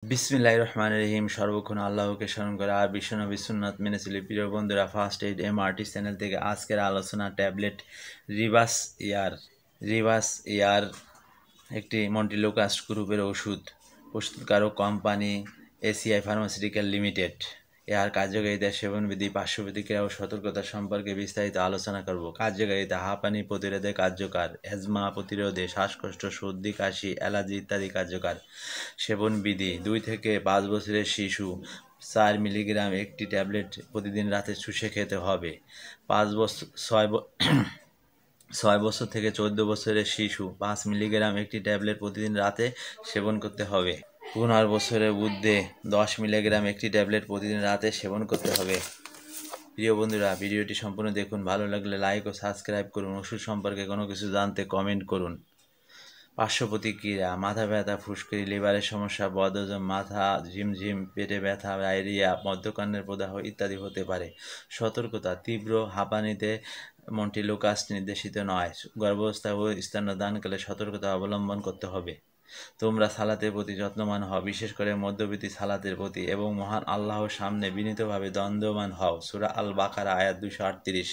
বিসমিল্লাহির রহমানির রহিম। সর্বক্ষণ আল্লাহকে স্মরণ করে আর বিশ্বনবী সুন্নাত মেনে চলি। প্রিয় বন্ধুরা, ফার্স্ট এইড এমআরটি চ্যানেল থেকে আজকের আলোচনা ট্যাবলেট রিভাস ইয়ার। রিভাস ইয়ার একটি মন্টিলোকাস্ট গ্রুপের ওষুধ। প্রস্তুতকারক কোম্পানি এসিআই ফার্মাসিউটিক্যাল লিমিটেড। এর কার্যকারিতা, সেবনবিধি, পার্শ্ব প্রতিক্রিয়া ও সতর্কতা সম্পর্কে বিস্তারিত আলোচনা করব। কার্যকারিতা: হাঁপানি প্রতিরোধে কার্যকর, অ্যাজমা প্রতিরোধে, শ্বাসকষ্ট, সর্দি, কাশি, অ্যালার্জি ইত্যাদি কার্যকর। সেবনবিধি: 2 থেকে 5 বছরের শিশু 4 মিলিগ্রাম একটি ট্যাবলেট প্রতিদিন রাতে চুষে খেতে হবে। 6 বছর থেকে 14 বছরের শিশু 5 মিলিগ্রাম একটি ট্যাবলেট প্রতিদিন রাতে সেবন করতে হবে। 15 বছরের ঊর্ধ্বে 10 মিলিগ্রাম একটি ট্যাবলেট প্রতিদিন রাতে সেবন করতে হবে। প্রিয় বন্ধুরা, ভিডিওটি সম্পূর্ণ দেখুন। ভালো লাগলে লাইক ও সাবস্ক্রাইব করুন। ওষুধ সম্পর্কে কোনো কিছু জানতে কমেন্ট করুন। পার্শ্ব প্রতিক্রিয়া: মাথা ব্যথা, ফুসকুড়ি, লিভারের সমস্যা, বদহজম, মাথা ঝিমঝিম, পেটে ব্যথা, ডায়রিয়া, মধ্যকর্ণের প্রদাহ ইত্যাদি হতে পারে। সতর্কতা: তীব্র হাঁপানিতে মন্টিলোকাস্ট নির্দেশিত নয়। গর্ভাবস্থা ও স্তন্যদানকালে সতর্কতা অবলম্বন করতে হবে। তোমরা সালাতের প্রতি যত্নবান হও, বিশেষ করে মধ্যবিত্ত সালাতের প্রতি, এবং মহান আল্লাহর সামনে বিনীতভাবে দণ্ডবান হও। সূরা আল বাকারা আয়াত 238।